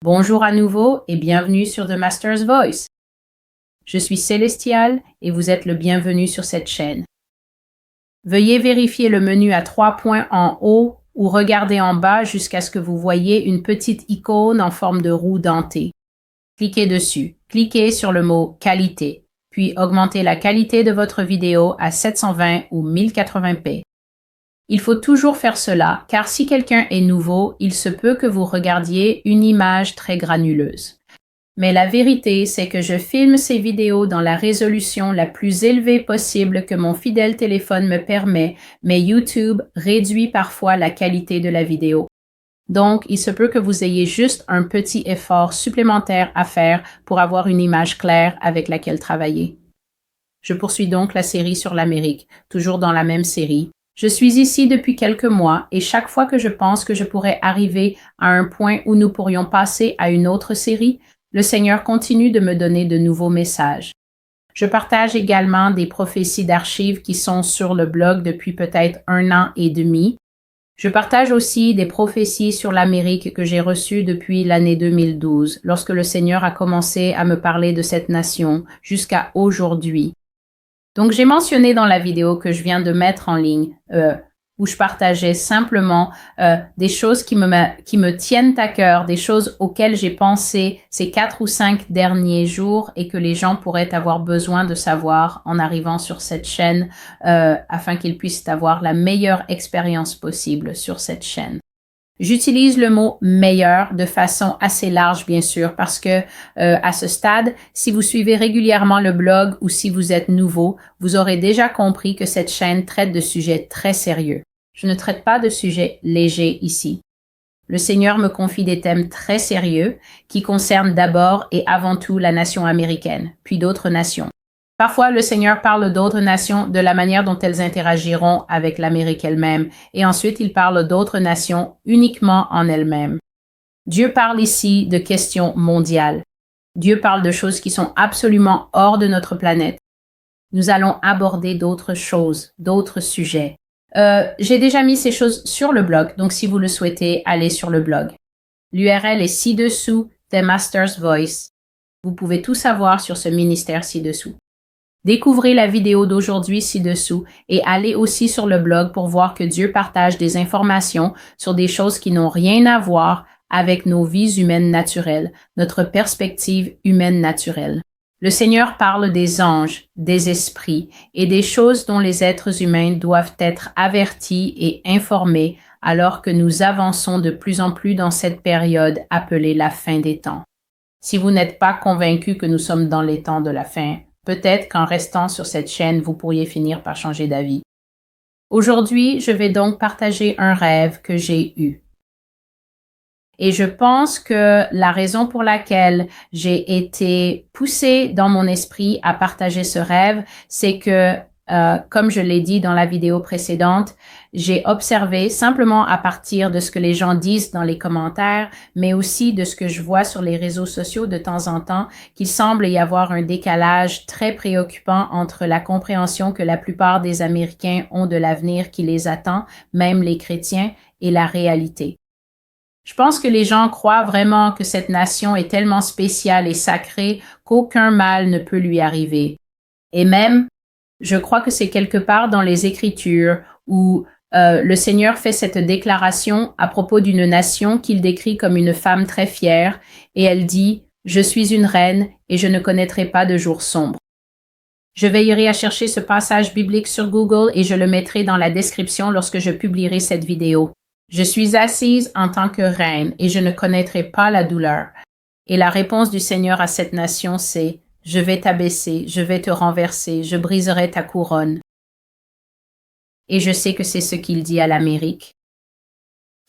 Bonjour à nouveau et bienvenue sur The Master's Voice. Je suis Célestial et vous êtes le bienvenu sur cette chaîne. Veuillez vérifier le menu à 3 points en haut ou regarder en bas jusqu'à ce que vous voyez une petite icône en forme de roue dentée. Cliquez dessus. Cliquez sur le mot « Qualité », puis augmentez la qualité de votre vidéo à 720 ou 1080p. Il faut toujours faire cela, car si quelqu'un est nouveau, il se peut que vous regardiez une image très granuleuse. Mais la vérité, c'est que je filme ces vidéos dans la résolution la plus élevée possible que mon fidèle téléphone me permet, mais YouTube réduit parfois la qualité de la vidéo. Donc, il se peut que vous ayez juste un petit effort supplémentaire à faire pour avoir une image claire avec laquelle travailler. Je poursuis donc la série sur l'Amérique, toujours dans la même série. Je suis ici depuis quelques mois et chaque fois que je pense que je pourrais arriver à un point où nous pourrions passer à une autre série, le Seigneur continue de me donner de nouveaux messages. Je partage également des prophéties d'archives qui sont sur le blog depuis peut-être 1 an et demi. Je partage aussi des prophéties sur l'Amérique que j'ai reçues depuis l'année 2012, lorsque le Seigneur a commencé à me parler de cette nation jusqu'à aujourd'hui. Donc, j'ai mentionné dans la vidéo que je viens de mettre en ligne, où je partageais simplement des choses qui me tiennent à cœur, des choses auxquelles j'ai pensé ces 4 ou 5 derniers jours et que les gens pourraient avoir besoin de savoir en arrivant sur cette chaîne afin qu'ils puissent avoir la meilleure expérience possible sur cette chaîne. J'utilise le mot « meilleur » de façon assez large, bien sûr, parce que à ce stade, si vous suivez régulièrement le blog ou si vous êtes nouveau, vous aurez déjà compris que cette chaîne traite de sujets très sérieux. Je ne traite pas de sujets légers ici. Le Seigneur me confie des thèmes très sérieux qui concernent d'abord et avant tout la nation américaine, puis d'autres nations. Parfois, le Seigneur parle d'autres nations de la manière dont elles interagiront avec l'Amérique elle-même, et ensuite il parle d'autres nations uniquement en elles-mêmes. Dieu parle ici de questions mondiales. Dieu parle de choses qui sont absolument hors de notre planète. Nous allons aborder d'autres choses, d'autres sujets. J'ai déjà mis ces choses sur le blog, donc si vous le souhaitez, allez sur le blog. L'URL est ci-dessous, The Master's Voice. Vous pouvez tout savoir sur ce ministère ci-dessous. Découvrez la vidéo d'aujourd'hui ci-dessous et allez aussi sur le blog pour voir que Dieu partage des informations sur des choses qui n'ont rien à voir avec nos vies humaines naturelles, notre perspective humaine naturelle. Le Seigneur parle des anges, des esprits et des choses dont les êtres humains doivent être avertis et informés alors que nous avançons de plus en plus dans cette période appelée la fin des temps. Si vous n'êtes pas convaincu que nous sommes dans les temps de la fin, peut-être qu'en restant sur cette chaîne, vous pourriez finir par changer d'avis. Aujourd'hui, je vais donc partager un rêve que j'ai eu. Et je pense que la raison pour laquelle j'ai été poussée dans mon esprit à partager ce rêve, c'est que, comme je l'ai dit dans la vidéo précédente, j'ai observé simplement à partir de ce que les gens disent dans les commentaires, mais aussi de ce que je vois sur les réseaux sociaux de temps en temps, qu'il semble y avoir un décalage très préoccupant entre la compréhension que la plupart des Américains ont de l'avenir qui les attend, même les chrétiens, et la réalité. Je pense que les gens croient vraiment que cette nation est tellement spéciale et sacrée qu'aucun mal ne peut lui arriver. Et même, je crois que c'est quelque part dans les Écritures où le Seigneur fait cette déclaration à propos d'une nation qu'il décrit comme une femme très fière et elle dit « Je suis une reine et je ne connaîtrai pas de jour sombre ». Je veillerai à chercher ce passage biblique sur Google et je le mettrai dans la description lorsque je publierai cette vidéo. Je suis assise en tant que reine et je ne connaîtrai pas la douleur. Et la réponse du Seigneur à cette nation, c'est « Je vais t'abaisser, je vais te renverser, je briserai ta couronne. » Et je sais que c'est ce qu'il dit à l'Amérique.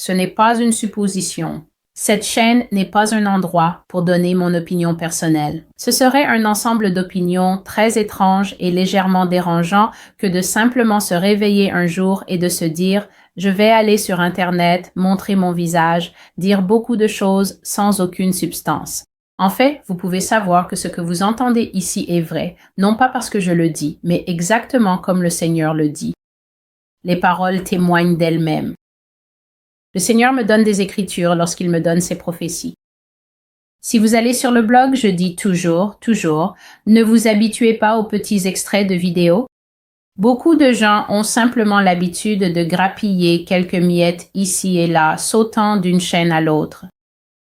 Ce n'est pas une supposition. Cette chaîne n'est pas un endroit pour donner mon opinion personnelle. Ce serait un ensemble d'opinions très étranges et légèrement dérangeants que de simplement se réveiller un jour et de se dire « Je vais aller sur Internet, montrer mon visage, dire beaucoup de choses sans aucune substance. » En fait, vous pouvez savoir que ce que vous entendez ici est vrai, non pas parce que je le dis, mais exactement comme le Seigneur le dit. Les paroles témoignent d'elles-mêmes. Le Seigneur me donne des Écritures lorsqu'il me donne ses prophéties. Si vous allez sur le blog, je dis toujours, ne vous habituez pas aux petits extraits de vidéos. Beaucoup de gens ont simplement l'habitude de grappiller quelques miettes ici et là, sautant d'une chaîne à l'autre.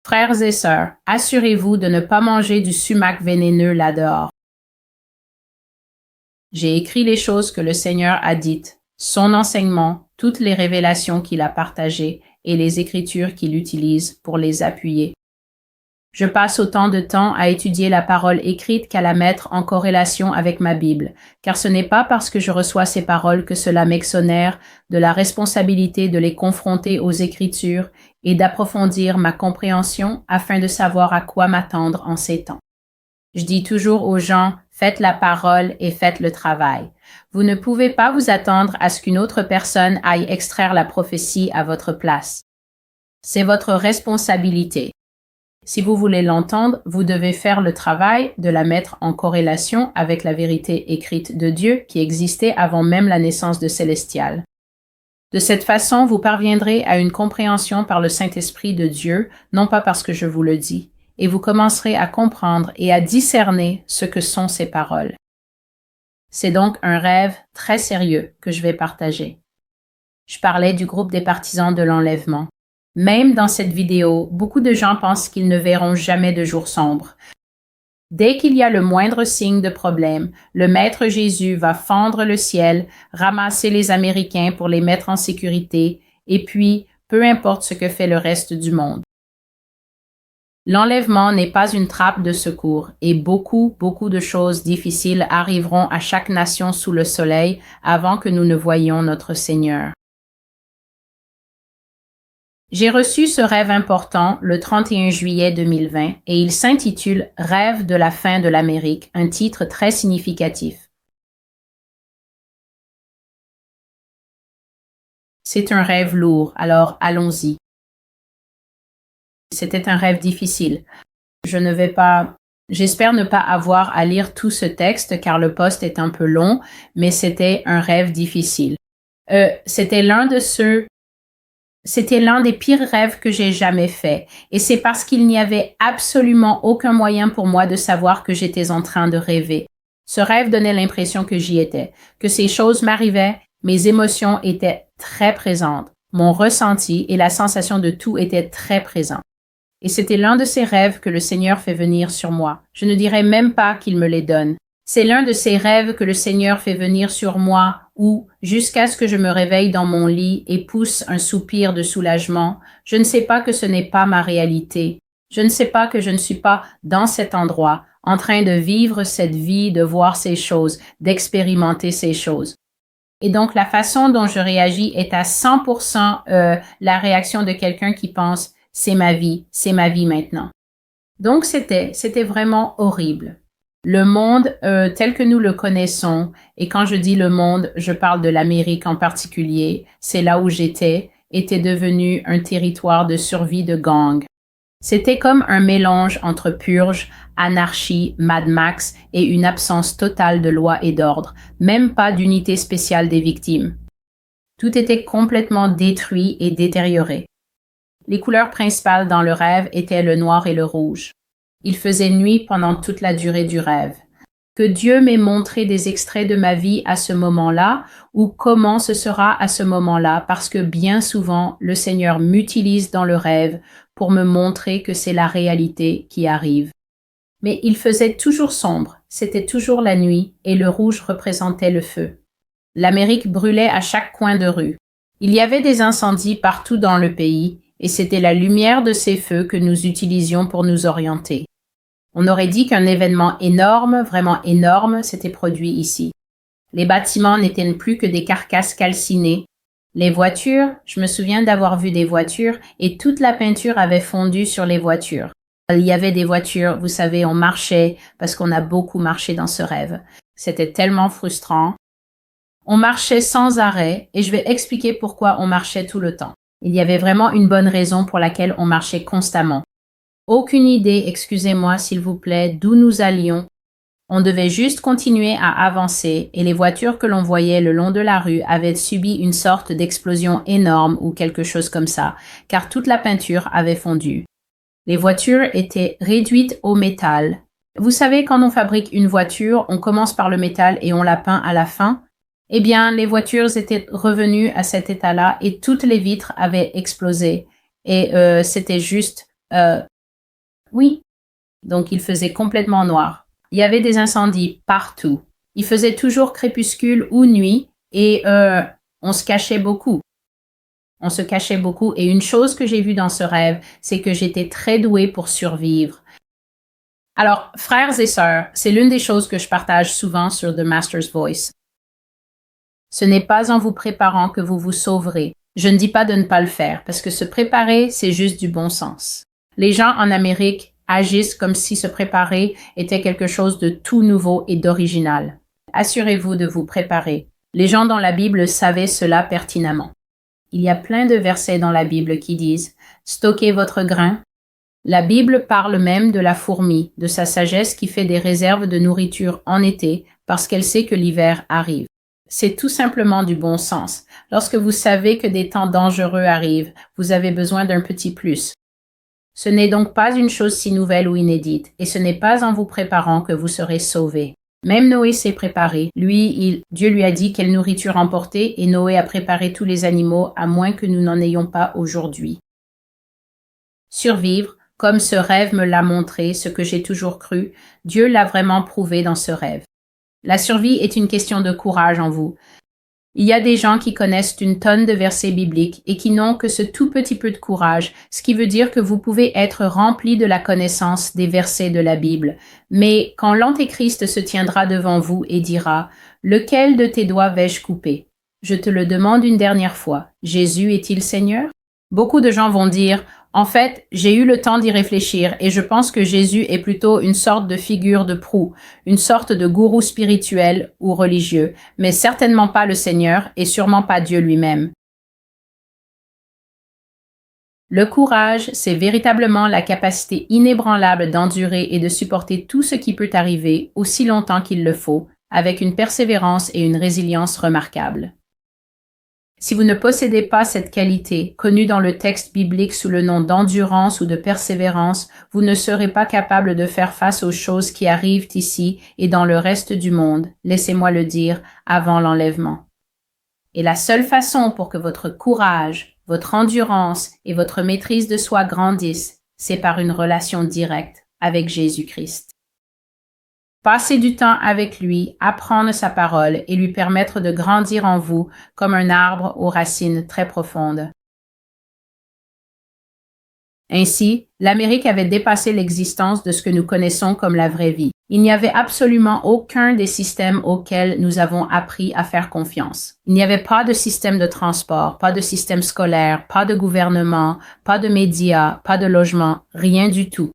Frères et sœurs, assurez-vous de ne pas manger du sumac vénéneux là-dehors. J'ai écrit les choses que le Seigneur a dites, son enseignement, toutes les révélations qu'il a partagées et les écritures qu'il utilise pour les appuyer. Je passe autant de temps à étudier la parole écrite qu'à la mettre en corrélation avec ma Bible, car ce n'est pas parce que je reçois ces paroles que cela m'exonère de la responsabilité de les confronter aux Écritures et d'approfondir ma compréhension afin de savoir à quoi m'attendre en ces temps. Je dis toujours aux gens, faites la parole et faites le travail. Vous ne pouvez pas vous attendre à ce qu'une autre personne aille extraire la prophétie à votre place. C'est votre responsabilité. Si vous voulez l'entendre, vous devez faire le travail de la mettre en corrélation avec la vérité écrite de Dieu qui existait avant même la naissance de Célestial. De cette façon, vous parviendrez à une compréhension par le Saint-Esprit de Dieu, non pas parce que je vous le dis, et vous commencerez à comprendre et à discerner ce que sont ces paroles. C'est donc un rêve très sérieux que je vais partager. Je parlais du groupe des partisans de l'enlèvement. Même dans cette vidéo, beaucoup de gens pensent qu'ils ne verront jamais de jour sombre. Dès qu'il y a le moindre signe de problème, le Maître Jésus va fendre le ciel, ramasser les Américains pour les mettre en sécurité, et puis, peu importe ce que fait le reste du monde. L'enlèvement n'est pas une trappe de secours, et beaucoup de choses difficiles arriveront à chaque nation sous le soleil avant que nous ne voyions notre Seigneur. J'ai reçu ce rêve important le 31 juillet 2020 et il s'intitule « Rêve de la fin de l'Amérique », un titre très significatif. C'est un rêve lourd, alors allons-y. C'était un rêve difficile. J'espère ne pas avoir à lire tout ce texte car le post est un peu long, mais c'était un rêve difficile. C'était l'un des pires rêves que j'ai jamais fait. Et c'est parce qu'il n'y avait absolument aucun moyen pour moi de savoir que j'étais en train de rêver. Ce rêve donnait l'impression que j'y étais, que ces choses m'arrivaient, mes émotions étaient très présentes, mon ressenti et la sensation de tout étaient très présents. Et c'était l'un de ces rêves que le Seigneur fait venir sur moi. Je ne dirais même pas qu'il me les donne. C'est l'un de ces rêves que le Seigneur fait venir sur moi où, jusqu'à ce que je me réveille dans mon lit et pousse un soupir de soulagement, je ne sais pas que ce n'est pas ma réalité. Je ne sais pas que je ne suis pas dans cet endroit, en train de vivre cette vie, de voir ces choses, d'expérimenter ces choses. Et donc, la façon dont je réagis est à 100% la réaction de quelqu'un qui pense « c'est ma vie maintenant ». Donc, c'était vraiment horrible. Le monde tel que nous le connaissons, et quand je dis le monde, je parle de l'Amérique en particulier, c'est là où j'étais, était devenu un territoire de survie de gangs. C'était comme un mélange entre purge, anarchie, Mad Max et une absence totale de loi et d'ordre, même pas d'unité spéciale des victimes. Tout était complètement détruit et détérioré. Les couleurs principales dans le rêve étaient le noir et le rouge. Il faisait nuit pendant toute la durée du rêve. Que Dieu m'ait montré des extraits de ma vie à ce moment-là ou comment ce sera à ce moment-là parce que bien souvent, le Seigneur m'utilise dans le rêve pour me montrer que c'est la réalité qui arrive. Mais il faisait toujours sombre, c'était toujours la nuit et le rouge représentait le feu. L'Amérique brûlait à chaque coin de rue. Il y avait des incendies partout dans le pays et c'était la lumière de ces feux que nous utilisions pour nous orienter. On aurait dit qu'un événement énorme, vraiment énorme, s'était produit ici. Les bâtiments n'étaient plus que des carcasses calcinées. Les voitures, je me souviens d'avoir vu des voitures et toute la peinture avait fondu sur les voitures. Il y avait des voitures, vous savez, on marchait parce qu'on a beaucoup marché dans ce rêve. C'était tellement frustrant. On marchait sans arrêt et je vais expliquer pourquoi on marchait tout le temps. Il y avait vraiment une bonne raison pour laquelle on marchait constamment. Aucune idée, excusez-moi s'il vous plaît, d'où nous allions. On devait juste continuer à avancer et les voitures que l'on voyait le long de la rue avaient subi une sorte d'explosion énorme ou quelque chose comme ça, car toute la peinture avait fondu. Les voitures étaient réduites au métal. Vous savez, quand on fabrique une voiture, on commence par le métal et on la peint à la fin. Eh bien, les voitures étaient revenues à cet état-là et toutes les vitres avaient explosé. Et c'était juste... oui. Donc, il faisait complètement noir. Il y avait des incendies partout. Il faisait toujours crépuscule ou nuit et on se cachait beaucoup. On se cachait beaucoup et une chose que j'ai vue dans ce rêve, c'est que j'étais très douée pour survivre. Alors, frères et sœurs, c'est l'une des choses que je partage souvent sur The Master's Voice. Ce n'est pas en vous préparant que vous vous sauverez. Je ne dis pas de ne pas le faire, parce que se préparer, c'est juste du bon sens. Les gens en Amérique agissent comme si se préparer était quelque chose de tout nouveau et d'original. Assurez-vous de vous préparer. Les gens dans la Bible savaient cela pertinemment. Il y a plein de versets dans la Bible qui disent « Stockez votre grain ». La Bible parle même de la fourmi, de sa sagesse qui fait des réserves de nourriture en été parce qu'elle sait que l'hiver arrive. C'est tout simplement du bon sens. Lorsque vous savez que des temps dangereux arrivent, vous avez besoin d'un petit plus. Ce n'est donc pas une chose si nouvelle ou inédite, et ce n'est pas en vous préparant que vous serez sauvés. Même Noé s'est préparé. Dieu lui a dit quelle nourriture emporter et Noé a préparé tous les animaux à moins que nous n'en ayons pas aujourd'hui. Survivre, comme ce rêve me l'a montré, ce que j'ai toujours cru, Dieu l'a vraiment prouvé dans ce rêve. La survie est une question de courage en vous. Il y a des gens qui connaissent une tonne de versets bibliques et qui n'ont que ce tout petit peu de courage, ce qui veut dire que vous pouvez être rempli de la connaissance des versets de la Bible. Mais quand l'Antéchrist se tiendra devant vous et dira « Lequel de tes doigts vais-je couper ?» Je te le demande une dernière fois. Jésus est-il Seigneur? Beaucoup de gens vont dire « En fait, j'ai eu le temps d'y réfléchir et je pense que Jésus est plutôt une sorte de figure de proue, une sorte de gourou spirituel ou religieux, mais certainement pas le Seigneur et sûrement pas Dieu lui-même. » Le courage, c'est véritablement la capacité inébranlable d'endurer et de supporter tout ce qui peut arriver aussi longtemps qu'il le faut, avec une persévérance et une résilience remarquables. Si vous ne possédez pas cette qualité, connue dans le texte biblique sous le nom d'endurance ou de persévérance, vous ne serez pas capable de faire face aux choses qui arrivent ici et dans le reste du monde, laissez-moi le dire, avant l'enlèvement. Et la seule façon pour que votre courage, votre endurance et votre maîtrise de soi grandissent, c'est par une relation directe avec Jésus-Christ. Passez du temps avec lui, apprendre sa parole et lui permettre de grandir en vous comme un arbre aux racines très profondes. Ainsi, l'Amérique avait dépassé l'existence de ce que nous connaissons comme la vraie vie. Il n'y avait absolument aucun des systèmes auxquels nous avons appris à faire confiance. Il n'y avait pas de système de transport, pas de système scolaire, pas de gouvernement, pas de médias, pas de logement, rien du tout.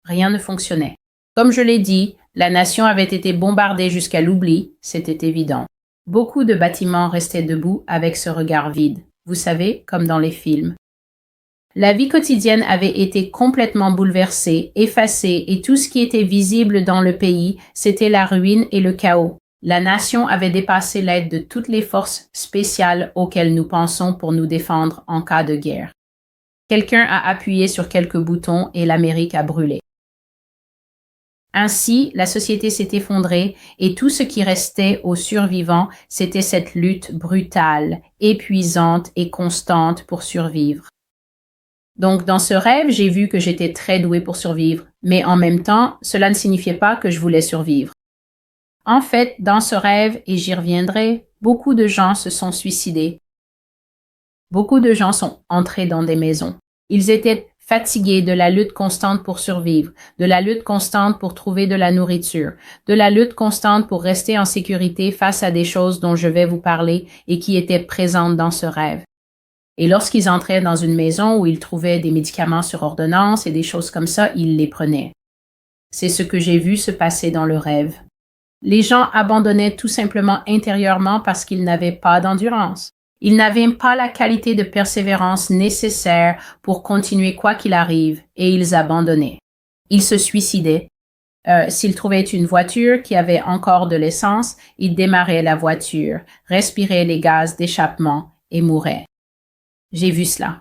Rien ne fonctionnait. Comme je l'ai dit, la nation avait été bombardée jusqu'à l'oubli, c'était évident. Beaucoup de bâtiments restaient debout avec ce regard vide, vous savez, comme dans les films. La vie quotidienne avait été complètement bouleversée, effacée, et tout ce qui était visible dans le pays, c'était la ruine et le chaos. La nation avait dépassé l'aide de toutes les forces spéciales auxquelles nous pensons pour nous défendre en cas de guerre. Quelqu'un a appuyé sur quelques boutons et l'Amérique a brûlé. Ainsi, la société s'est effondrée et tout ce qui restait aux survivants, c'était cette lutte brutale, épuisante et constante pour survivre. Donc, dans ce rêve, j'ai vu que j'étais très douée pour survivre, mais en même temps, cela ne signifiait pas que je voulais survivre. En fait, dans ce rêve, et j'y reviendrai, beaucoup de gens se sont suicidés. Beaucoup de gens sont entrés dans des maisons. Ils étaient fatigués de la lutte constante pour survivre, de la lutte constante pour trouver de la nourriture, de la lutte constante pour rester en sécurité face à des choses dont je vais vous parler et qui étaient présentes dans ce rêve. Et lorsqu'ils entraient dans une maison où ils trouvaient des médicaments sur ordonnance et des choses comme ça, ils les prenaient. C'est ce que j'ai vu se passer dans le rêve. Les gens abandonnaient tout simplement intérieurement parce qu'ils n'avaient pas d'endurance. Ils n'avaient pas la qualité de persévérance nécessaire pour continuer quoi qu'il arrive, et ils abandonnaient. Ils se suicidaient. S'ils trouvaient une voiture qui avait encore de l'essence, ils démarraient la voiture, respiraient les gaz d'échappement et mouraient. J'ai vu cela.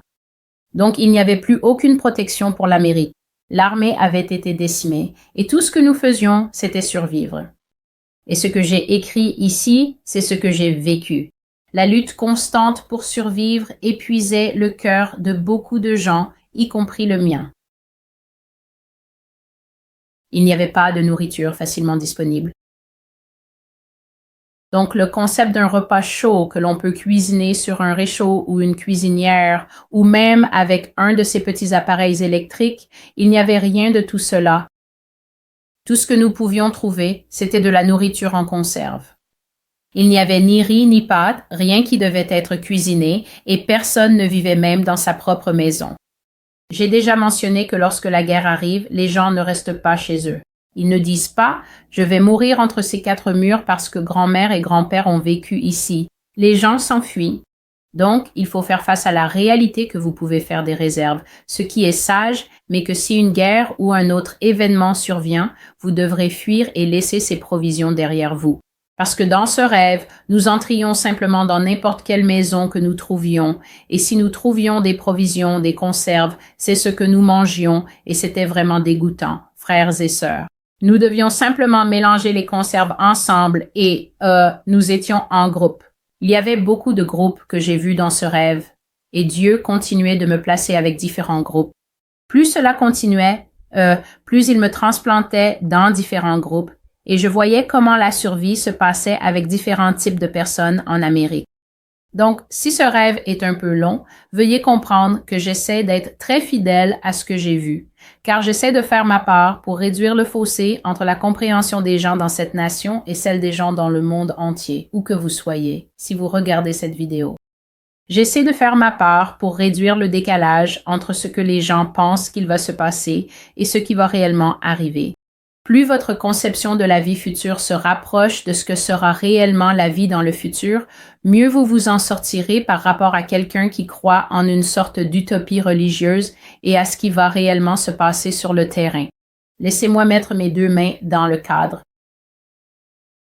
Donc, il n'y avait plus aucune protection pour l'Amérique. L'armée avait été décimée et tout ce que nous faisions, c'était survivre. Et ce que j'ai écrit ici, c'est ce que j'ai vécu. La lutte constante pour survivre épuisait le cœur de beaucoup de gens, y compris le mien. Il n'y avait pas de nourriture facilement disponible. Donc, le concept d'un repas chaud que l'on peut cuisiner sur un réchaud ou une cuisinière, ou même avec un de ces petits appareils électriques, il n'y avait rien de tout cela. Tout ce que nous pouvions trouver, c'était de la nourriture en conserve. Il n'y avait ni riz ni pâtes, rien qui devait être cuisiné, et personne ne vivait même dans sa propre maison. J'ai déjà mentionné que lorsque la guerre arrive, les gens ne restent pas chez eux. Ils ne disent pas « Je vais mourir entre ces quatre murs parce que grand-mère et grand-père ont vécu ici ». Les gens s'enfuient. Donc, il faut faire face à la réalité que vous pouvez faire des réserves, ce qui est sage, mais que si une guerre ou un autre événement survient, vous devrez fuir et laisser ces provisions derrière vous. Parce que dans ce rêve, nous entrions simplement dans n'importe quelle maison que nous trouvions, et si nous trouvions des provisions, des conserves, c'est ce que nous mangions, et c'était vraiment dégoûtant, frères et sœurs. Nous devions simplement mélanger les conserves ensemble et nous étions en groupe. Il y avait beaucoup de groupes que j'ai vus dans ce rêve, et Dieu continuait de me placer avec différents groupes. Plus cela continuait, plus il me transplantait dans différents groupes, et je voyais comment la survie se passait avec différents types de personnes en Amérique. Donc, si ce rêve est un peu long, veuillez comprendre que j'essaie d'être très fidèle à ce que j'ai vu, car j'essaie de faire ma part pour réduire le fossé entre la compréhension des gens dans cette nation et celle des gens dans le monde entier, où que vous soyez, si vous regardez cette vidéo. J'essaie de faire ma part pour réduire le décalage entre ce que les gens pensent qu'il va se passer et ce qui va réellement arriver. Plus votre conception de la vie future se rapproche de ce que sera réellement la vie dans le futur, mieux vous vous en sortirez par rapport à quelqu'un qui croit en une sorte d'utopie religieuse et à ce qui va réellement se passer sur le terrain. Laissez-moi mettre mes deux mains dans le cadre.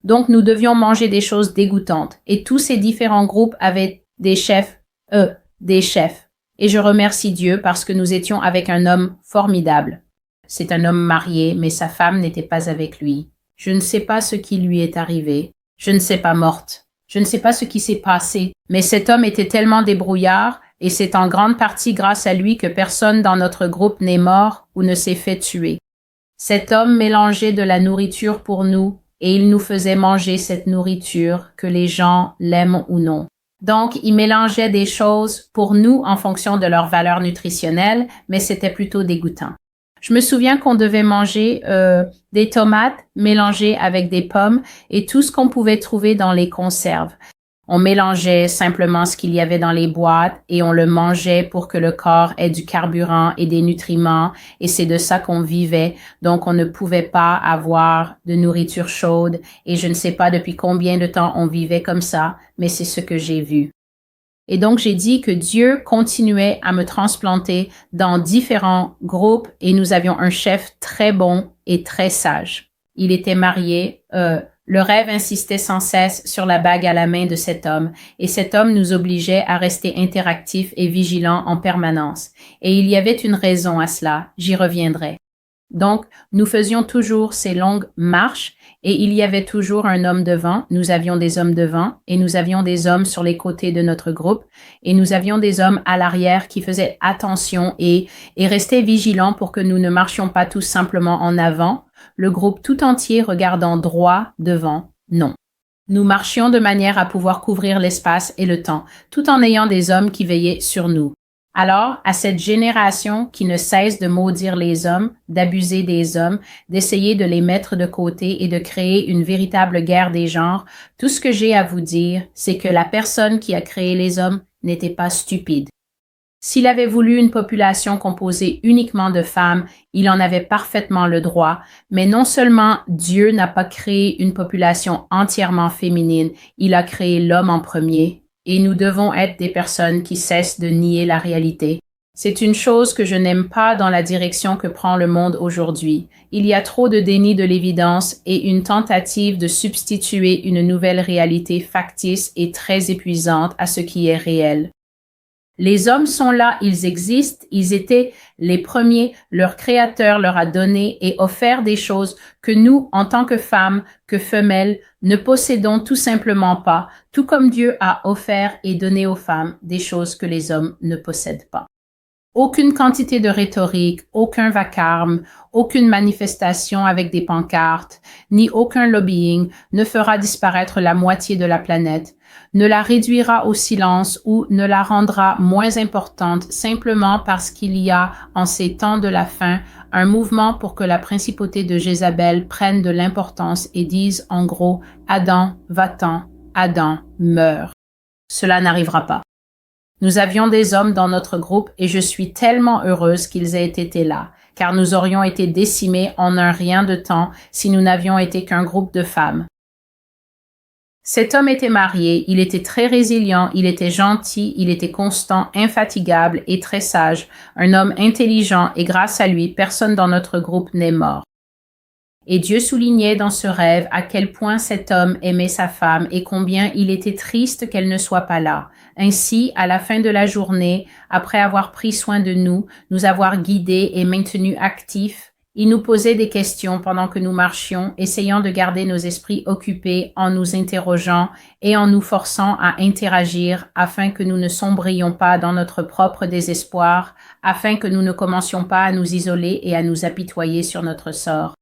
Donc, nous devions manger des choses dégoûtantes et tous ces différents groupes avaient des chefs. Et je remercie Dieu parce que nous étions avec un homme formidable. C'est un homme marié, mais sa femme n'était pas avec lui. Je ne sais pas ce qui lui est arrivé. Je ne sais pas morte. Je ne sais pas ce qui s'est passé. Mais cet homme était tellement débrouillard, et c'est en grande partie grâce à lui que personne dans notre groupe n'est mort ou ne s'est fait tuer. Cet homme mélangeait de la nourriture pour nous, et il nous faisait manger cette nourriture, que les gens l'aiment ou non. Donc, il mélangeait des choses pour nous en fonction de leur valeur nutritionnelle, mais c'était plutôt dégoûtant. Je me souviens qu'on devait manger des tomates mélangées avec des pommes et tout ce qu'on pouvait trouver dans les conserves. On mélangeait simplement ce qu'il y avait dans les boîtes et on le mangeait pour que le corps ait du carburant et des nutriments et c'est de ça qu'on vivait. Donc, on ne pouvait pas avoir de nourriture chaude et je ne sais pas depuis combien de temps on vivait comme ça, mais c'est ce que j'ai vu. Et donc, j'ai dit que Dieu continuait à me transplanter dans différents groupes et nous avions un chef très bon et très sage. Il était marié. Le rêve insistait sans cesse sur la bague à la main de cet homme et cet homme nous obligeait à rester interactifs et vigilants en permanence. Et il y avait une raison à cela. J'y reviendrai. Donc, nous faisions toujours ces longues marches et il y avait toujours un homme devant. Nous avions des hommes devant et nous avions des hommes sur les côtés de notre groupe et nous avions des hommes à l'arrière qui faisaient attention et restaient vigilants pour que nous ne marchions pas tous simplement en avant, le groupe tout entier regardant droit devant. Non. Nous marchions de manière à pouvoir couvrir l'espace et le temps, tout en ayant des hommes qui veillaient sur nous. Alors, à cette génération qui ne cesse de maudire les hommes, d'abuser des hommes, d'essayer de les mettre de côté et de créer une véritable guerre des genres, tout ce que j'ai à vous dire, c'est que la personne qui a créé les hommes n'était pas stupide. S'il avait voulu une population composée uniquement de femmes, il en avait parfaitement le droit, mais non seulement Dieu n'a pas créé une population entièrement féminine, il a créé l'homme en premier. Et nous devons être des personnes qui cessent de nier la réalité. C'est une chose que je n'aime pas dans la direction que prend le monde aujourd'hui. Il y a trop de déni de l'évidence et une tentative de substituer une nouvelle réalité factice et très épuisante à ce qui est réel. Les hommes sont là, ils existent, ils étaient les premiers, leur créateur leur a donné et offert des choses que nous, en tant que femmes, que femelles, ne possédons tout simplement pas, tout comme Dieu a offert et donné aux femmes des choses que les hommes ne possèdent pas. Aucune quantité de rhétorique, aucun vacarme, aucune manifestation avec des pancartes, ni aucun lobbying ne fera disparaître la moitié de la planète, ne la réduira au silence ou ne la rendra moins importante simplement parce qu'il y a, en ces temps de la fin, un mouvement pour que la principauté de Jézabel prenne de l'importance et dise en gros « Adam, va-t'en, Adam, meurs ». Cela n'arrivera pas. Nous avions des hommes dans notre groupe et je suis tellement heureuse qu'ils aient été là, car nous aurions été décimés en un rien de temps si nous n'avions été qu'un groupe de femmes. Cet homme était marié, il était très résilient, il était gentil, il était constant, infatigable et très sage, un homme intelligent et grâce à lui, personne dans notre groupe n'est mort. Et Dieu soulignait dans ce rêve à quel point cet homme aimait sa femme et combien il était triste qu'elle ne soit pas là. Ainsi, à la fin de la journée, après avoir pris soin de nous, nous avoir guidés et maintenus actifs, il nous posait des questions pendant que nous marchions, essayant de garder nos esprits occupés en nous interrogeant et en nous forçant à interagir afin que nous ne sombrions pas dans notre propre désespoir, afin que nous ne commencions pas à nous isoler et à nous apitoyer sur notre sort.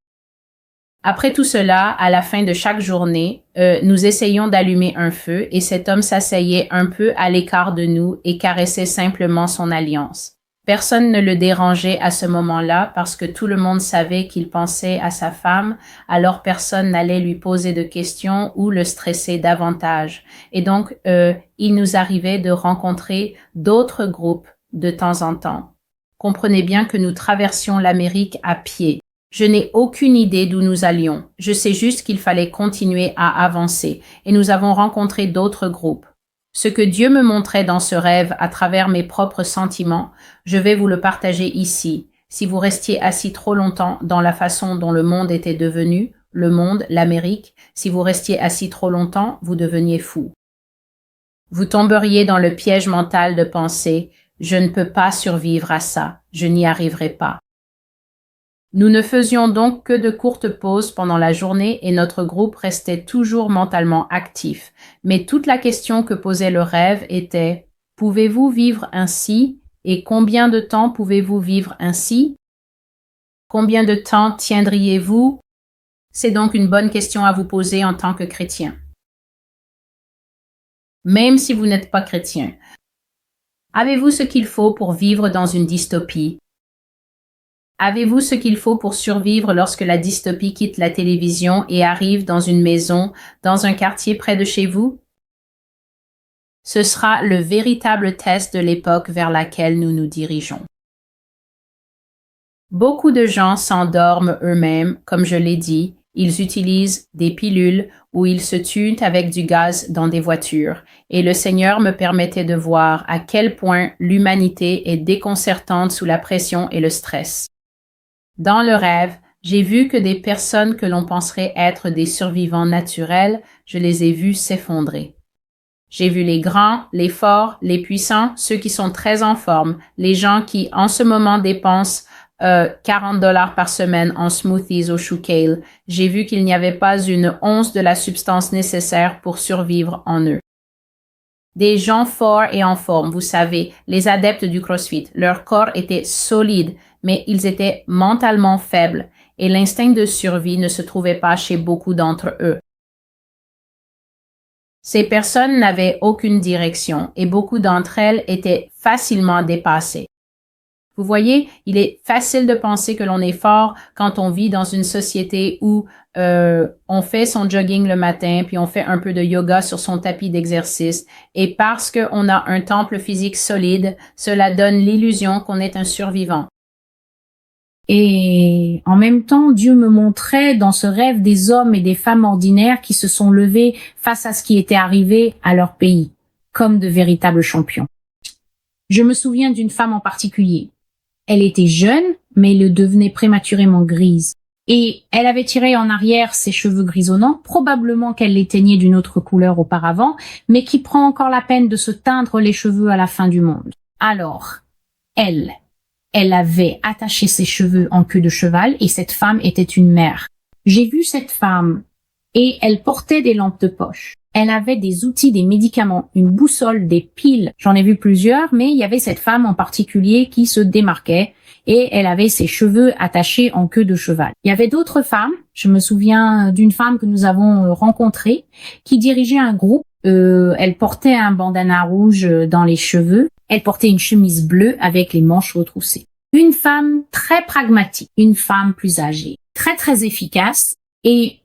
Après tout cela, à la fin de chaque journée, nous essayions d'allumer un feu et cet homme s'asseyait un peu à l'écart de nous et caressait simplement son alliance. Personne ne le dérangeait à ce moment-là parce que tout le monde savait qu'il pensait à sa femme, alors personne n'allait lui poser de questions ou le stresser davantage. Et donc, il nous arrivait de rencontrer d'autres groupes de temps en temps. Comprenez bien que nous traversions l'Amérique à pied. Je n'ai aucune idée d'où nous allions. Je sais juste qu'il fallait continuer à avancer et nous avons rencontré d'autres groupes. Ce que Dieu me montrait dans ce rêve à travers mes propres sentiments, je vais vous le partager ici. Si vous restiez assis trop longtemps dans la façon dont le monde était devenu, le monde, l'Amérique, si vous restiez assis trop longtemps, vous deveniez fou. Vous tomberiez dans le piège mental de penser « Je ne peux pas survivre à ça, je n'y arriverai pas ». Nous ne faisions donc que de courtes pauses pendant la journée et notre groupe restait toujours mentalement actif. Mais toute la question que posait le rêve était « Pouvez-vous vivre ainsi et combien de temps pouvez-vous vivre ainsi? Combien de temps tiendriez-vous » C'est donc une bonne question à vous poser en tant que chrétien. Même si vous n'êtes pas chrétien. Avez-vous ce qu'il faut pour vivre dans une dystopie? Avez-vous ce qu'il faut pour survivre lorsque la dystopie quitte la télévision et arrive dans une maison, dans un quartier près de chez vous? Ce sera le véritable test de l'époque vers laquelle nous nous dirigeons. Beaucoup de gens s'endorment eux-mêmes, comme je l'ai dit, ils utilisent des pilules ou ils se tuent avec du gaz dans des voitures, et le Seigneur me permettait de voir à quel point l'humanité est déconcertante sous la pression et le stress. Dans le rêve, j'ai vu que des personnes que l'on penserait être des survivants naturels, je les ai vus s'effondrer. J'ai vu les grands, les forts, les puissants, ceux qui sont très en forme, les gens qui en ce moment dépensent $40 par semaine en smoothies au chou kale. J'ai vu qu'il n'y avait pas une once de la substance nécessaire pour survivre en eux. Des gens forts et en forme, vous savez, les adeptes du CrossFit. Leur corps était solide, mais ils étaient mentalement faibles et l'instinct de survie ne se trouvait pas chez beaucoup d'entre eux. Ces personnes n'avaient aucune direction et beaucoup d'entre elles étaient facilement dépassées. Vous voyez, il est facile de penser que l'on est fort quand on vit dans une société où on fait son jogging le matin, puis on fait un peu de yoga sur son tapis d'exercice. Et parce qu'on a un temple physique solide, cela donne l'illusion qu'on est un survivant. Et en même temps, Dieu me montrait dans ce rêve des hommes et des femmes ordinaires qui se sont levés face à ce qui était arrivé à leur pays, comme de véritables champions. Je me souviens d'une femme en particulier. Elle était jeune, mais elle devenait prématurément grise. Et elle avait tiré en arrière ses cheveux grisonnants, probablement qu'elle les teignait d'une autre couleur auparavant, mais qui prend encore la peine de se teindre les cheveux à la fin du monde. Alors, elle avait attaché ses cheveux en queue de cheval et cette femme était une mère. J'ai vu cette femme et elle portait des lampes de poche. Elle avait des outils, des médicaments, une boussole, des piles. J'en ai vu plusieurs, mais il y avait cette femme en particulier qui se démarquait et elle avait ses cheveux attachés en queue de cheval. Il y avait d'autres femmes. Je me souviens d'une femme que nous avons rencontrée qui dirigeait un groupe. Elle portait un bandana rouge dans les cheveux. Elle portait une chemise bleue avec les manches retroussées. Une femme très pragmatique, une femme plus âgée, très très efficace. Et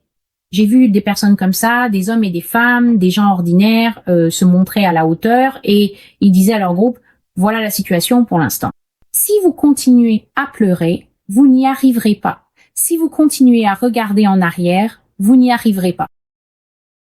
j'ai vu des personnes comme ça, des hommes et des femmes, des gens ordinaires se montrer à la hauteur et ils disaient à leur groupe, voilà la situation pour l'instant. Si vous continuez à pleurer, vous n'y arriverez pas. Si vous continuez à regarder en arrière, vous n'y arriverez pas.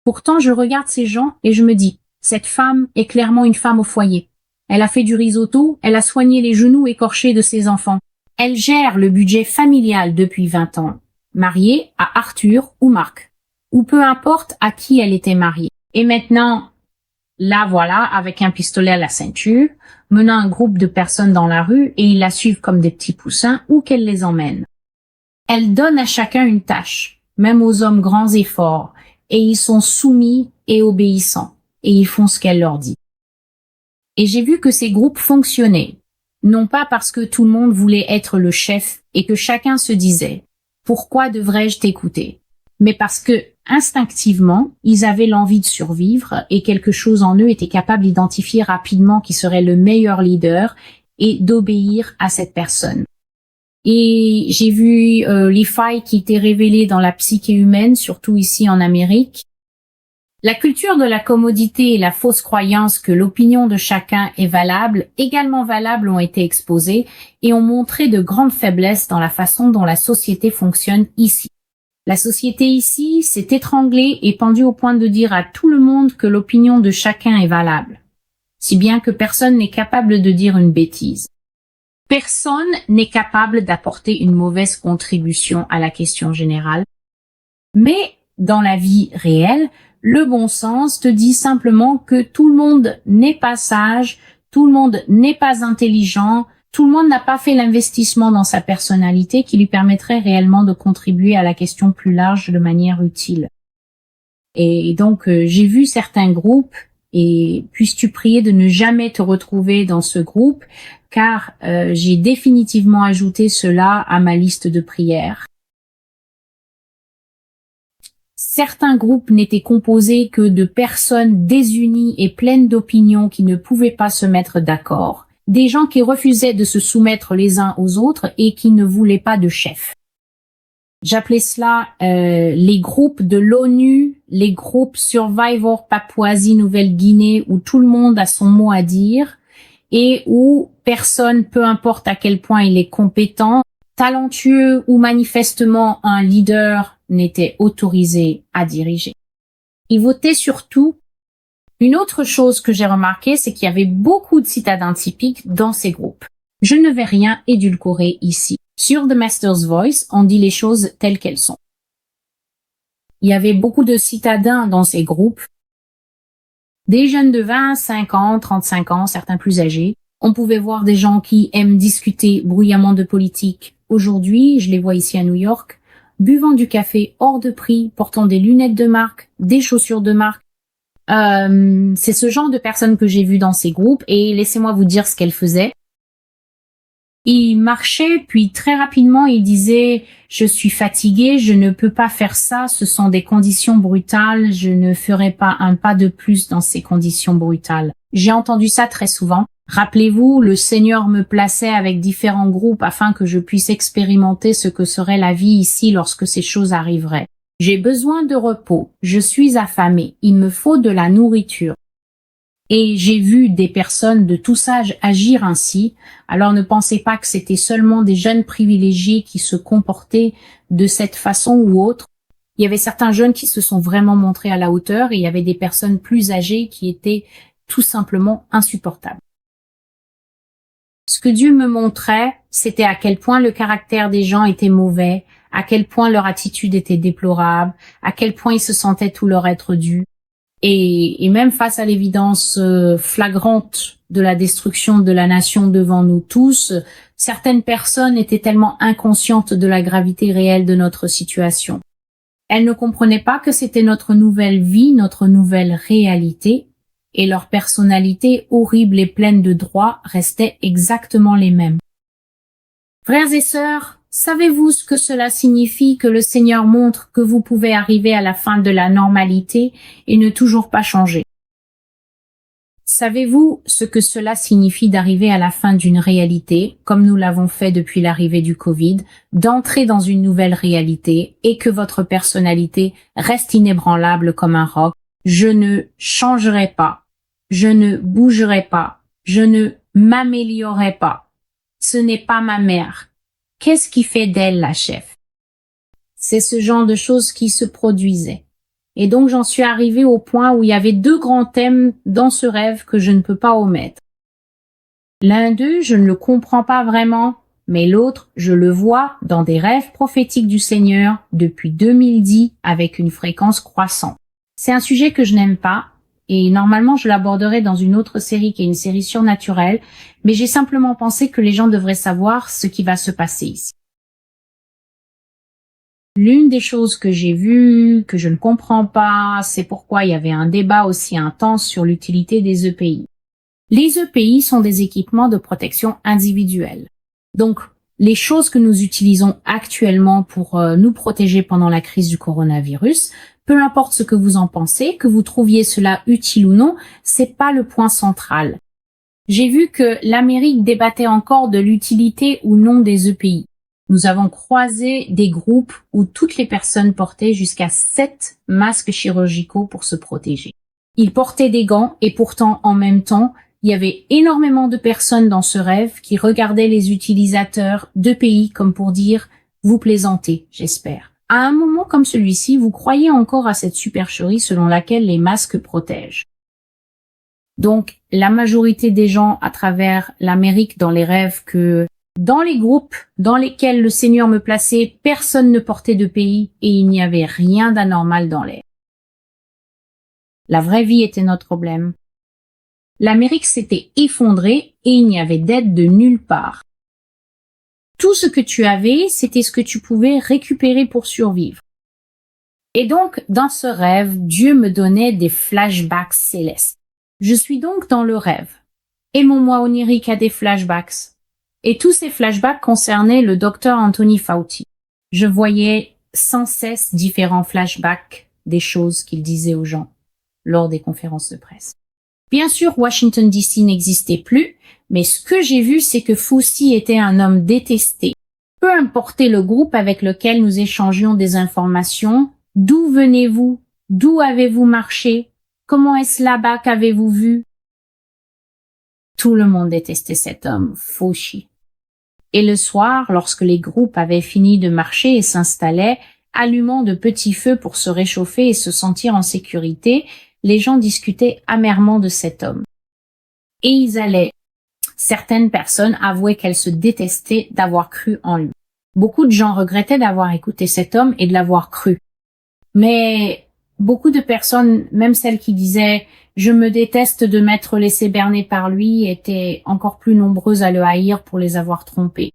Pourtant, je regarde ces gens et je me dis, cette femme est clairement une femme au foyer. Elle a fait du risotto, elle a soigné les genoux écorchés de ses enfants. Elle gère le budget familial depuis 20 ans, mariée à Arthur ou Marc, ou peu importe à qui elle était mariée. Et maintenant, la voilà avec un pistolet à la ceinture, menant un groupe de personnes dans la rue et ils la suivent comme des petits poussins où qu'elle les emmène. Elle donne à chacun une tâche, même aux hommes grands et forts, et ils sont soumis et obéissants, et ils font ce qu'elle leur dit. Et j'ai vu que ces groupes fonctionnaient, non pas parce que tout le monde voulait être le chef et que chacun se disait « Pourquoi devrais-je t'écouter ?» mais parce que, instinctivement, ils avaient l'envie de survivre et quelque chose en eux était capable d'identifier rapidement qui serait le meilleur leader et d'obéir à cette personne. Et j'ai vu les failles qui étaient révélées dans la psyché humaine, surtout ici en Amérique. La culture de la commodité et la fausse croyance que l'opinion de chacun est valable, également valables, ont été exposées et ont montré de grandes faiblesses dans la façon dont la société fonctionne ici. La société ici s'est étranglée et pendue au point de dire à tout le monde que l'opinion de chacun est valable, si bien que personne n'est capable de dire une bêtise. Personne n'est capable d'apporter une mauvaise contribution à la question générale, mais dans la vie réelle, le bon sens te dit simplement que tout le monde n'est pas sage, tout le monde n'est pas intelligent, tout le monde n'a pas fait l'investissement dans sa personnalité qui lui permettrait réellement de contribuer à la question plus large de manière utile. Et donc, j'ai vu certains groupes, et puisses-tu prier de ne jamais te retrouver dans ce groupe, car j'ai définitivement ajouté cela à ma liste de prières. Certains groupes n'étaient composés que de personnes désunies et pleines d'opinions qui ne pouvaient pas se mettre d'accord, des gens qui refusaient de se soumettre les uns aux autres et qui ne voulaient pas de chef. J'appelais cela les groupes de l'ONU, les groupes Survivor Papouasie-Nouvelle-Guinée, où tout le monde a son mot à dire et où personne, peu importe à quel point il est compétent, talentueux ou manifestement un leader, n'était autorisé à diriger. Ils votaient surtout. Une autre chose que j'ai remarqué, c'est qu'il y avait beaucoup de citadins typiques dans ces groupes. Je ne vais rien édulcorer ici. Sur The Master's Voice, on dit les choses telles qu'elles sont. Il y avait beaucoup de citadins dans ces groupes, des jeunes de 25 ans, 35 ans, certains plus âgés. On pouvait voir des gens qui aiment discuter bruyamment de politique. Aujourd'hui, je les vois ici à New York, buvant du café hors de prix, portant des lunettes de marque, des chaussures de marque. C'est ce genre de personnes que j'ai vues dans ces groupes et laissez-moi vous dire ce qu'elles faisaient. Ils marchaient, puis très rapidement, ils disaient « Je suis fatigué, je ne peux pas faire ça, ce sont des conditions brutales, je ne ferai pas un pas de plus dans ces conditions brutales. » J'ai entendu ça très souvent. Rappelez-vous, le Seigneur me plaçait avec différents groupes afin que je puisse expérimenter ce que serait la vie ici lorsque ces choses arriveraient. J'ai besoin de repos, je suis affamé, il me faut de la nourriture. Et j'ai vu des personnes de tous âges agir ainsi, alors ne pensez pas que c'était seulement des jeunes privilégiés qui se comportaient de cette façon ou autre. Il y avait certains jeunes qui se sont vraiment montrés à la hauteur et il y avait des personnes plus âgées qui étaient tout simplement insupportables. Ce que Dieu me montrait, c'était à quel point le caractère des gens était mauvais, à quel point leur attitude était déplorable, à quel point ils se sentaient tout leur être dû. Et même face à l'évidence flagrante de la destruction de la nation devant nous tous, certaines personnes étaient tellement inconscientes de la gravité réelle de notre situation. Elles ne comprenaient pas que c'était notre nouvelle vie, notre nouvelle réalité, et leurs personnalités horribles et pleines de droits restaient exactement les mêmes. Frères et sœurs, savez-vous ce que cela signifie que le Seigneur montre que vous pouvez arriver à la fin de la normalité et ne toujours pas changer? Savez-vous ce que cela signifie d'arriver à la fin d'une réalité, comme nous l'avons fait depuis l'arrivée du Covid, d'entrer dans une nouvelle réalité et que votre personnalité reste inébranlable comme un roc? Je ne changerai pas, je ne bougerai pas, je ne m'améliorerai pas. Ce n'est pas ma mère. Qu'est-ce qui fait d'elle la chef? C'est ce genre de choses qui se produisaient. Et donc j'en suis arrivée au point où il y avait 2 grands thèmes dans ce rêve que je ne peux pas omettre. L'un d'eux, je ne le comprends pas vraiment, mais l'autre, je le vois dans des rêves prophétiques du Seigneur depuis 2010 avec une fréquence croissante. C'est un sujet que je n'aime pas, et normalement je l'aborderai dans une autre série qui est une série surnaturelle, mais j'ai simplement pensé que les gens devraient savoir ce qui va se passer ici. L'une des choses que j'ai vues, que je ne comprends pas, c'est pourquoi il y avait un débat aussi intense sur l'utilité des EPI. Les EPI sont des équipements de protection individuelle. Donc, les choses que nous utilisons actuellement pour nous protéger pendant la crise du coronavirus, peu importe ce que vous en pensez, que vous trouviez cela utile ou non, c'est pas le point central. J'ai vu que l'Amérique débattait encore de l'utilité ou non des EPI. Nous avons croisé des groupes où toutes les personnes portaient jusqu'à 7 masques chirurgicaux pour se protéger. Ils portaient des gants et pourtant, en même temps, il y avait énormément de personnes dans ce rêve qui regardaient les utilisateurs d'EPI comme pour dire « vous plaisantez, j'espère ». À un moment comme celui-ci, vous croyez encore à cette supercherie selon laquelle les masques protègent. Donc, la majorité des gens à travers l'Amérique dans les rêves que dans les groupes dans lesquels le Seigneur me plaçait, personne ne portait d'EPI et il n'y avait rien d'anormal dans l'air. La vraie vie était notre problème. L'Amérique s'était effondrée et il n'y avait d'aide de nulle part. Tout ce que tu avais, c'était ce que tu pouvais récupérer pour survivre. Et donc, dans ce rêve, Dieu me donnait des flashbacks célestes. Je suis donc dans le rêve. Et mon moi onirique a des flashbacks. Et tous ces flashbacks concernaient le docteur Anthony Fauci. Je voyais sans cesse différents flashbacks des choses qu'il disait aux gens lors des conférences de presse. Bien sûr, Washington DC n'existait plus, mais ce que j'ai vu, c'est que Fauci était un homme détesté. Peu importe le groupe avec lequel nous échangions des informations, d'où venez-vous? D'où avez-vous marché? Comment est-ce là-bas qu'avez-vous vu? Tout le monde détestait cet homme, Fauci. Et le soir, lorsque les groupes avaient fini de marcher et s'installaient, allumant de petits feux pour se réchauffer et se sentir en sécurité, les gens discutaient amèrement de cet homme. Et ils allaient. Certaines personnes avouaient qu'elles se détestaient d'avoir cru en lui. Beaucoup de gens regrettaient d'avoir écouté cet homme et de l'avoir cru. Mais beaucoup de personnes, même celles qui disaient « je me déteste de m'être laissé berner par lui », étaient encore plus nombreuses à le haïr pour les avoir trompés.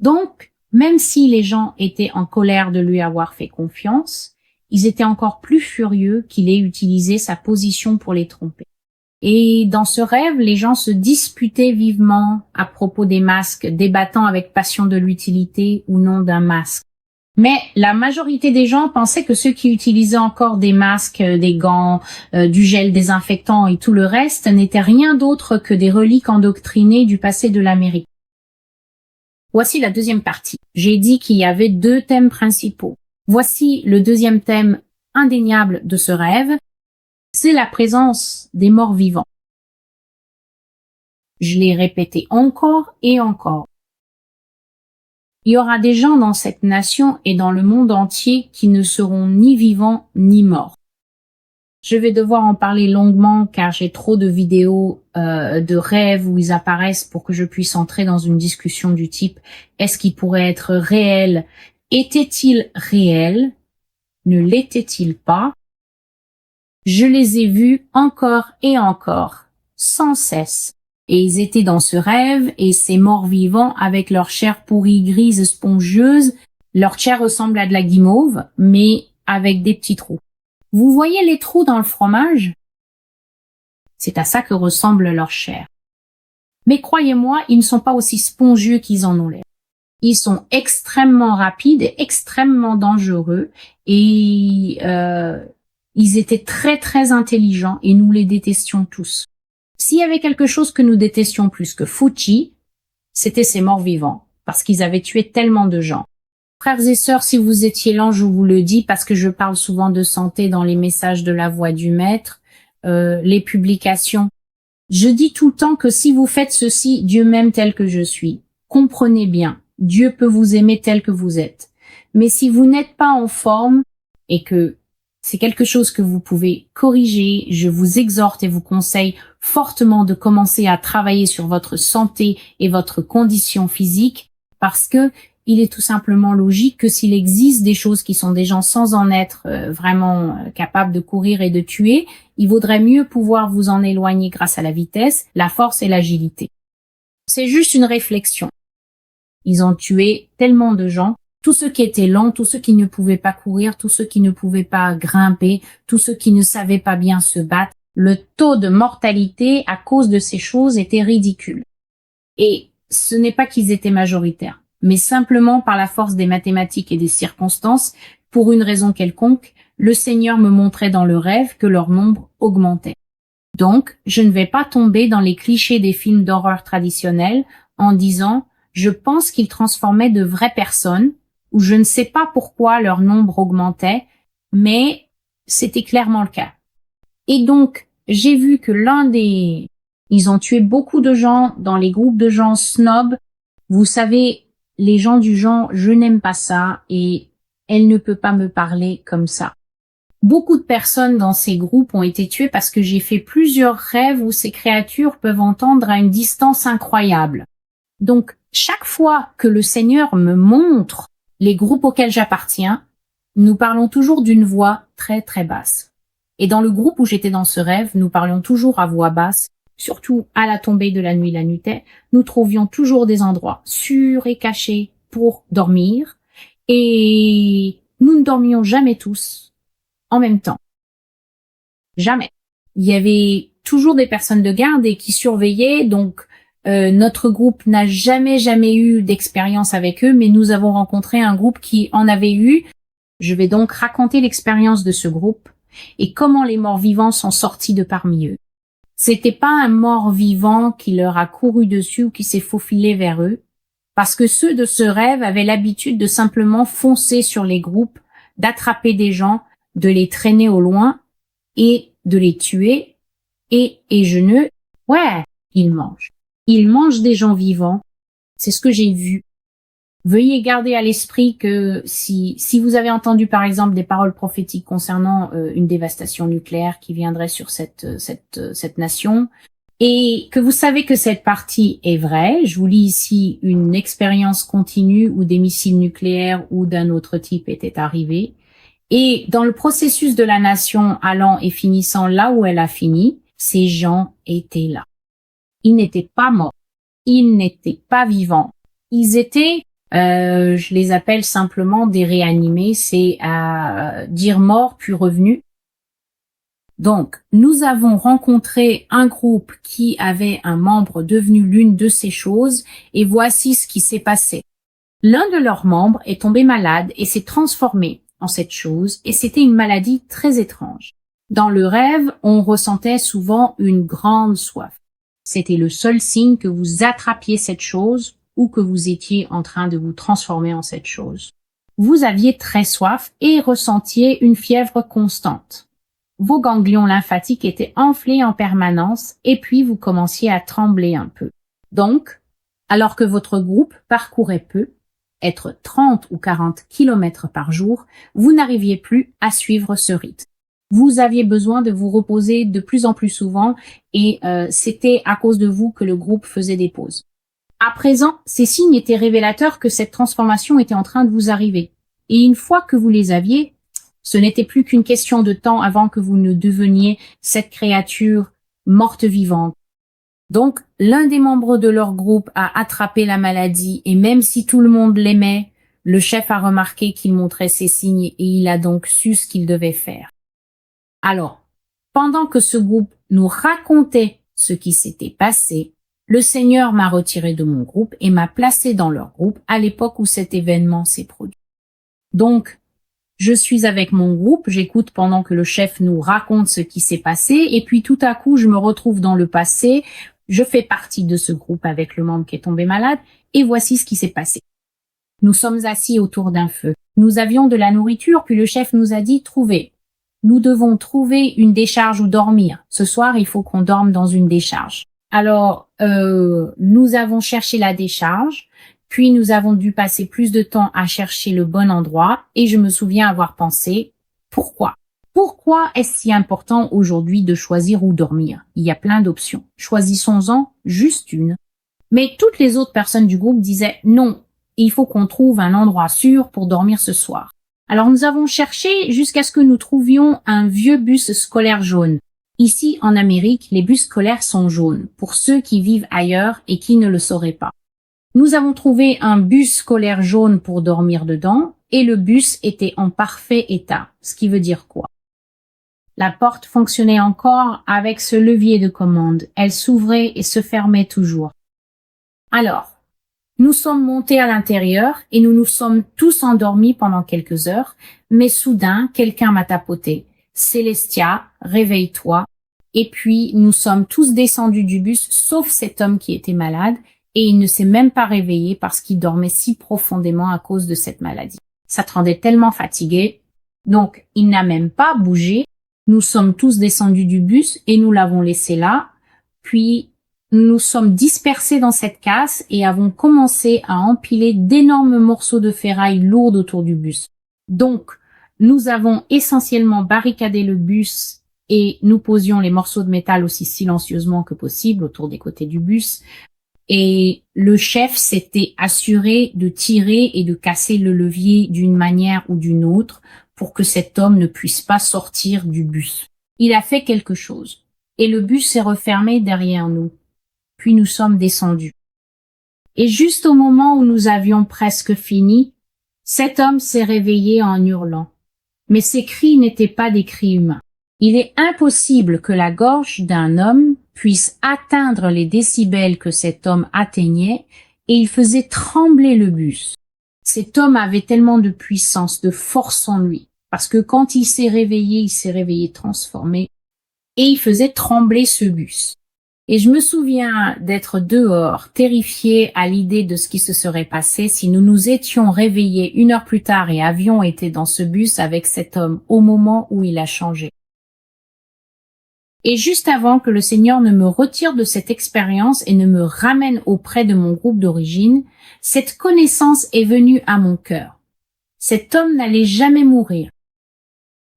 Donc, même si les gens étaient en colère de lui avoir fait confiance, ils étaient encore plus furieux qu'il ait utilisé sa position pour les tromper. Et dans ce rêve, les gens se disputaient vivement à propos des masques, débattant avec passion de l'utilité ou non d'un masque. Mais la majorité des gens pensaient que ceux qui utilisaient encore des masques, des gants, du gel désinfectant et tout le reste n'étaient rien d'autre que des reliques endoctrinées du passé de l'Amérique. Voici la deuxième partie. J'ai dit qu'il y avait 2 thèmes principaux. Voici le deuxième thème indéniable de ce rêve. C'est la présence des morts vivants. Je l'ai répété encore et encore. Il y aura des gens dans cette nation et dans le monde entier qui ne seront ni vivants ni morts. Je vais devoir en parler longuement car j'ai trop de vidéos de rêves où ils apparaissent pour que je puisse entrer dans une discussion du type « Est-ce qu'il pourrait être réel? Était-il réel? Ne l'était-il pas ?» Je les ai vus encore et encore, sans cesse. Et ils étaient dans ce rêve, et ces morts vivants avec leur chair pourrie grise spongieuse, leur chair ressemble à de la guimauve, mais avec des petits trous. Vous voyez les trous dans le fromage? C'est à ça que ressemble leur chair. Mais croyez-moi, ils ne sont pas aussi spongieux qu'ils en ont l'air. Ils sont extrêmement rapides et extrêmement dangereux, et ils étaient très très intelligents, et nous les détestions tous. S'il y avait quelque chose que nous détestions plus que Fuchi, c'était ces morts vivants, parce qu'ils avaient tué tellement de gens. Frères et sœurs, si vous étiez là, je vous le dis, parce que je parle souvent de santé dans les messages de la voix du maître, les publications. Je dis tout le temps que si vous faites ceci, Dieu m'aime tel que je suis. Comprenez bien, Dieu peut vous aimer tel que vous êtes. Mais si vous n'êtes pas en forme et que c'est quelque chose que vous pouvez corriger, je vous exhorte et vous conseille fortement de commencer à travailler sur votre santé et votre condition physique, parce que il est tout simplement logique que s'il existe des choses qui sont des gens sans en être vraiment capables de courir et de tuer, il vaudrait mieux pouvoir vous en éloigner grâce à la vitesse, la force et l'agilité. C'est juste une réflexion. Ils ont tué tellement de gens, tous ceux qui étaient lents, tous ceux qui ne pouvaient pas courir, tous ceux qui ne pouvaient pas grimper, tous ceux qui ne savaient pas bien se battre. Le taux de mortalité à cause de ces choses était ridicule. Et ce n'est pas qu'ils étaient majoritaires, mais simplement par la force des mathématiques et des circonstances, pour une raison quelconque, le Seigneur me montrait dans le rêve que leur nombre augmentait. Donc, je ne vais pas tomber dans les clichés des films d'horreur traditionnels en disant « je pense qu'ils transformaient de vraies personnes » ou « je ne sais pas pourquoi leur nombre augmentait », mais c'était clairement le cas. Et donc, j'ai vu que ils ont tué beaucoup de gens dans les groupes de gens snobs. Vous savez, les gens du genre « je n'aime pas ça » et « elle ne peut pas me parler comme ça ». Beaucoup de personnes dans ces groupes ont été tuées parce que j'ai fait plusieurs rêves où ces créatures peuvent entendre à une distance incroyable. Donc, chaque fois que le Seigneur me montre les groupes auxquels j'appartiens, nous parlons toujours d'une voix très très basse. Et dans le groupe où j'étais dans ce rêve, nous parlions toujours à voix basse, surtout à la tombée de la nuit la nuitée, nous trouvions toujours des endroits sûrs et cachés pour dormir, et nous ne dormions jamais tous en même temps. Jamais. Il y avait toujours des personnes de garde et qui surveillaient, donc notre groupe n'a jamais eu d'expérience avec eux, mais nous avons rencontré un groupe qui en avait eu. Je vais donc raconter l'expérience de ce groupe et comment les morts vivants sont sortis de parmi eux. C'était pas un mort vivant qui leur a couru dessus ou qui s'est faufilé vers eux, parce que ceux de ce rêve avaient l'habitude de simplement foncer sur les groupes, d'attraper des gens, de les traîner au loin et de les tuer. Et ils mangent. Ils mangent des gens vivants. C'est ce que j'ai vu. Veuillez garder à l'esprit que si vous avez entendu par exemple des paroles prophétiques concernant une dévastation nucléaire qui viendrait sur cette nation, et que vous savez que cette partie est vraie, je vous lis ici une expérience continue où des missiles nucléaires ou d'un autre type étaient arrivés, et dans le processus de la nation allant et finissant là où elle a fini, ces gens étaient là. Ils n'étaient pas morts, ils n'étaient pas vivants, ils étaient je les appelle simplement des réanimés, c'est à dire mort puis revenu. Donc, nous avons rencontré un groupe qui avait un membre devenu l'une de ces choses, et voici ce qui s'est passé. L'un de leurs membres est tombé malade et s'est transformé en cette chose, et c'était une maladie très étrange. Dans le rêve, on ressentait souvent une grande soif. C'était le seul signe que vous attrapiez cette chose ou que vous étiez en train de vous transformer en cette chose. Vous aviez très soif et ressentiez une fièvre constante. Vos ganglions lymphatiques étaient enflés en permanence et puis vous commenciez à trembler un peu. Donc, alors que votre groupe parcourait peu, être 30 ou 40 kilomètres par jour, vous n'arriviez plus à suivre ce rythme. Vous aviez besoin de vous reposer de plus en plus souvent et c'était à cause de vous que le groupe faisait des pauses. À présent, ces signes étaient révélateurs que cette transformation était en train de vous arriver. Et une fois que vous les aviez, Ce n'était plus qu'une question de temps avant que vous ne deveniez cette créature morte vivante. Donc, l'un des membres de leur groupe a attrapé la maladie et même si tout le monde l'aimait, le chef a remarqué qu'il montrait ses signes et il a donc su ce qu'il devait faire. Alors, pendant que ce groupe nous racontait ce qui s'était passé, le Seigneur m'a retiré de mon groupe et m'a placé dans leur groupe à l'époque où cet événement s'est produit. Donc, je suis avec mon groupe, j'écoute pendant que le chef nous raconte ce qui s'est passé et puis tout à coup, je me retrouve dans le passé, je fais partie de ce groupe avec le membre qui est tombé malade et voici ce qui s'est passé. Nous sommes assis autour d'un feu. Nous avions de la nourriture, puis le chef nous a dit « Trouvez. Nous devons trouver une décharge où dormir. Ce soir, il faut qu'on dorme dans une décharge. » Alors, nous avons cherché la décharge, puis nous avons dû passer plus de temps à chercher le bon endroit, et je me souviens avoir pensé « Pourquoi ? Pourquoi est-ce si important aujourd'hui de choisir où dormir ? Il y a plein d'options. Choisissons-en juste une. » Mais toutes les autres personnes du groupe disaient « Non, il faut qu'on trouve un endroit sûr pour dormir ce soir. » Alors nous avons cherché jusqu'à ce que nous trouvions un vieux bus scolaire jaune. Ici, en Amérique, les bus scolaires sont jaunes, pour ceux qui vivent ailleurs et qui ne le sauraient pas. Nous avons trouvé un bus scolaire jaune pour dormir dedans, et le bus était en parfait état, ce qui veut dire quoi? La porte fonctionnait encore avec ce levier de commande. Elle s'ouvrait et se fermait toujours. Alors, nous sommes montés à l'intérieur et nous nous sommes tous endormis pendant quelques heures, mais soudain, quelqu'un m'a tapoté. « Célestia, réveille-toi !» Et puis, nous sommes tous descendus du bus, sauf cet homme qui était malade, et il ne s'est même pas réveillé parce qu'il dormait si profondément à cause de cette maladie. Ça te rendait tellement fatigué. Donc, il n'a même pas bougé. Nous sommes tous descendus du bus et nous l'avons laissé là. Puis, nous sommes dispersés dans cette casse et avons commencé à empiler d'énormes morceaux de ferraille lourdes autour du bus. Donc, nous avons essentiellement barricadé le bus et nous posions les morceaux de métal aussi silencieusement que possible autour des côtés du bus. Et le chef s'était assuré de tirer et de casser le levier d'une manière ou d'une autre pour que cet homme ne puisse pas sortir du bus. Il a fait quelque chose et le bus s'est refermé derrière nous. Puis nous sommes descendus. Et juste au moment où nous avions presque fini, cet homme s'est réveillé en hurlant. Mais ces cris n'étaient pas des cris humains. Il est impossible que la gorge d'un homme puisse atteindre les décibels que cet homme atteignait, et il faisait trembler le bus. Cet homme avait tellement de puissance, de force en lui, parce que quand il s'est réveillé transformé, et il faisait trembler ce bus. Et je me souviens d'être dehors, terrifiée à l'idée de ce qui se serait passé si nous nous étions réveillés 1 heure plus tard et avions été dans ce bus avec cet homme au moment où il a changé. Et juste avant que le Seigneur ne me retire de cette expérience et ne me ramène auprès de mon groupe d'origine, cette connaissance est venue à mon cœur. Cet homme n'allait jamais mourir.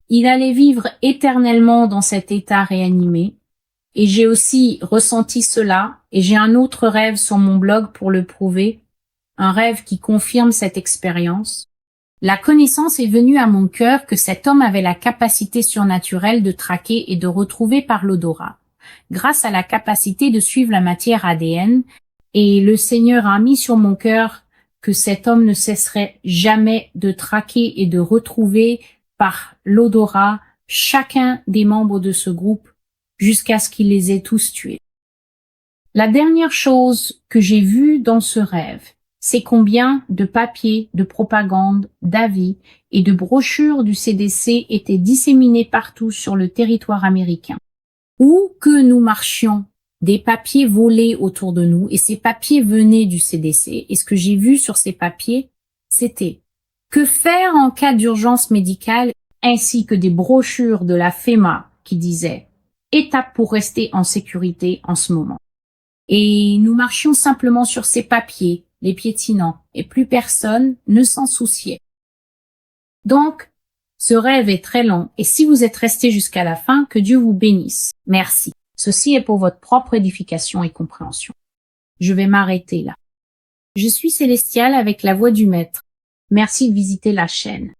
Il allait vivre éternellement dans cet état réanimé. Et j'ai aussi ressenti cela, et j'ai un autre rêve sur mon blog pour le prouver, un rêve qui confirme cette expérience. La connaissance est venue à mon cœur que cet homme avait la capacité surnaturelle de traquer et de retrouver par l'odorat, grâce à la capacité de suivre la matière ADN, et le Seigneur a mis sur mon cœur que cet homme ne cesserait jamais de traquer et de retrouver par l'odorat chacun des membres de ce groupe jusqu'à ce qu'il les ait tous tués. La dernière chose que j'ai vue dans ce rêve, c'est combien de papiers, de propagande, d'avis et de brochures du CDC étaient disséminés partout sur le territoire américain. Où que nous marchions, des papiers volaient autour de nous et ces papiers venaient du CDC. Et ce que j'ai vu sur ces papiers, c'était que faire en cas d'urgence médicale, ainsi que des brochures de la FEMA qui disaient étape pour rester en sécurité en ce moment. Et nous marchions simplement sur ces papiers, les piétinant, et plus personne ne s'en souciait. Donc, ce rêve est très long, et si vous êtes resté jusqu'à la fin, que Dieu vous bénisse. Merci. Ceci est pour votre propre édification et compréhension. Je vais m'arrêter là. Je suis Célestial avec la voix du Maître. Merci de visiter la chaîne.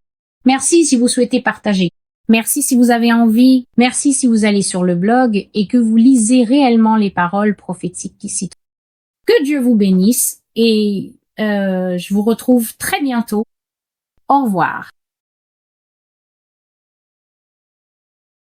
Merci si vous souhaitez partager. Merci si vous avez envie. Merci si vous allez sur le blog et que vous lisez réellement les paroles prophétiques qui s'y trouvent. Que Dieu vous bénisse et je vous retrouve très bientôt. Au revoir.